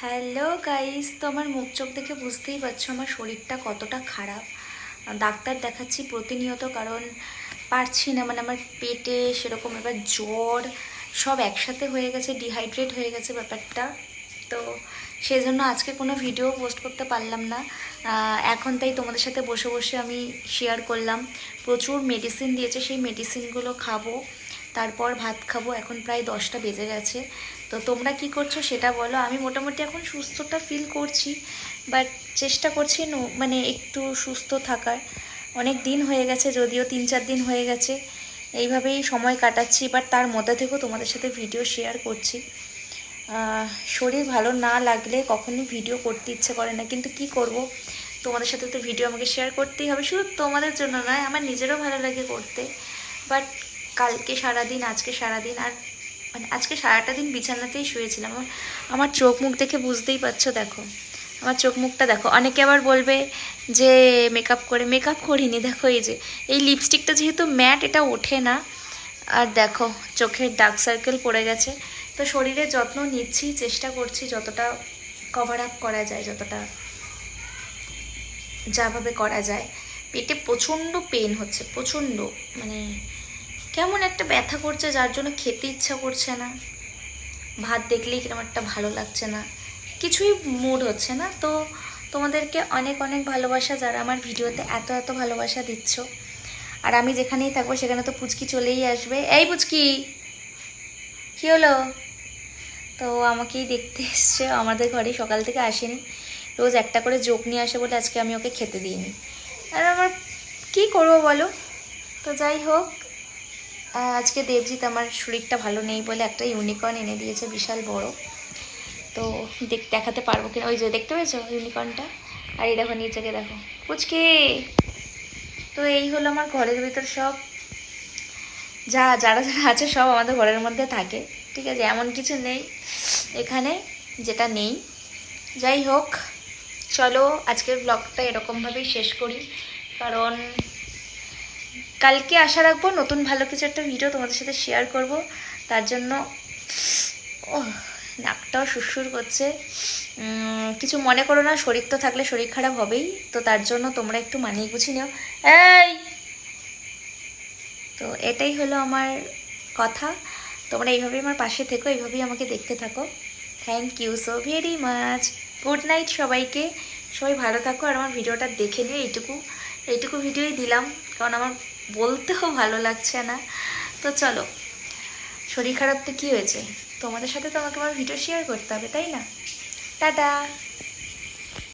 Hello guys, তো আমার মুখ চোখ দেখে বুঝতেই পারছো আমার শরীরটা কতটা খারাপ। ডাক্তার দেখাচ্ছি প্রতিনিয়ত, কারণ পারছি না, মানে আমার পেটে সেরকম এবার জ্বর সব একসাথে হয়ে গেছে, ডিহাইড্রেট হয়ে গেছে ব্যাপারটা। তো সেই জন্য আজকে কোনো ভিডিও পোস্ট করতে পারলাম না। এখন তাই তোমাদের সাথে বসে বসে আমি শেয়ার করলাম। প্রচুর মেডিসিন দিয়েছে, সেই মেডিসিনগুলো খাবো, তারপর ভাত খাবো। এখন প্রায় 10টা বেজে গেছে। তো তোমরা কি করছো সেটা বলো। আমি মোটামুটি এখন সুস্থটা ফিল করছি, বাট চেষ্টা করছি মানে একটু সুস্থ থাকার। অনেক দিন হয়ে গেছে, যদিও 3-4 দিন হয়ে গেছে এইভাবেই সময় কাটাচ্ছি, বাট তার মধ্যে থেকেও তোমাদের সাথে ভিডিও শেয়ার করছি। শরীর ভালো না লাগলে কখনোই ভিডিও করতে ইচ্ছে করে না, কিন্তু কি করব, তোমাদের সাথে তো ভিডিও আমাকে শেয়ার করতেই হবে। শুধু তোমাদের জন্য নয়, আমার নিজেরও ভালো লাগে করতে। বাট কালকে সারাদিন, আজকে সারাদিন, আর মানে আজকে সারাটা দিন বিছানাতেই শুয়েছিলাম। আমার চোখ মুখ দেখে বুঝতেই পারছো, দেখো আমার চোখ মুখটা দেখো। অনেকে আবার বলবে যে মেকআপ করিনি, দেখো এই যে এই লিপস্টিকটা যেহেতু ম্যাট, এটা ওঠে না। আর দেখো চোখের ডার্ক সার্কেল পড়ে গেছে। তো শরীরের যত্ন নিচ্ছি, চেষ্টা করছি যতটা কভার আপ করা যায়, যতটা যাভাবে করা যায়। পেটে প্রচণ্ড পেন হচ্ছে, প্রচণ্ড, মানে কেমন একটা ব্যথা করছে, যার জন্য খেতে ইচ্ছা করছে না। ভাত দেখলেই কিরকম একটা ভালো লাগছে না, কিছুই মুড হচ্ছে না। তো তোমাদেরকে অনেক অনেক ভালোবাসা, যারা আমার ভিডিওতে এত এত ভালোবাসা দিচ্ছ। আর আমি যেখানেই থাকবো সেখানে তো পুচকি চলেই আসবে। এই পুচকি, কী হলো? তো আমাকেই দেখতে এসছে, আমাদের ঘরে সকাল থেকে আসেনি। রোজ একটা করে জোক নিয়ে আসে বলে আজকে আমি ওকে খেতে দিইনি। আর আমার কী করবো বলো। তো যাই হোক, আজকে দেবজিৎ আমার শরীরটা ভালো নেই বলে একটা ইউনিকর্ন এনে দিয়েছে, বিশাল বড়। তো দেখাতে পারবো কিনা, ওই যে দেখতে পেয়েছো ইউনিকর্নটা। আর এই দেখো নিচেকে দেখো পুচকে। তো এই হলো আমার ঘরের ভিতর সব, যারা যারা আছে সব আমাদের ঘরের মধ্যে থাকে, ঠিক আছে, এমন কিছু নেই এখানে যেটা নেই। যাই হোক, চলো আজকের ব্লগটা এরকমভাবেই শেষ করি, কারণ কালকে আশা রাখবো নতুন ভালো কিছু একটা ভিডিও তোমাদের সাথে শেয়ার করব। তার জন্য ও নাকটাও সুরসুর করছে। কিছু মনে করো না, শরীর তো থাকলে শরীর খারাপ হবেই, তো তার জন্য তোমরা একটু মানিয়ে গুছিয়ে নিও। এই তো এটাই হলো আমার কথা। তোমরা এইভাবেই আমার পাশে থেকো, এইভাবেই আমাকে দেখতে থাকো। Thank you so very much. Good night সবাইকে। সবাই ভালো থাকো, আর আমার ভিডিওটা দেখে নিও। এইটুকু ভিডিওই দিলাম, কারণ আমার বলতেও ভালো লাগছে না। তো চলো, শরীর খারাপ তো কী হয়েছে, তোমাদের সাথে তো আমাকে আমার ভিডিও শেয়ার করতে হবে, তাই না? টাটা।